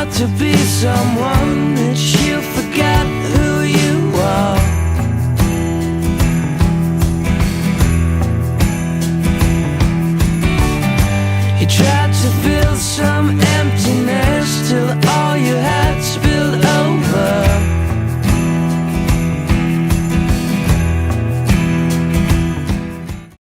about to be someone that you forget who you are. You tried to fill some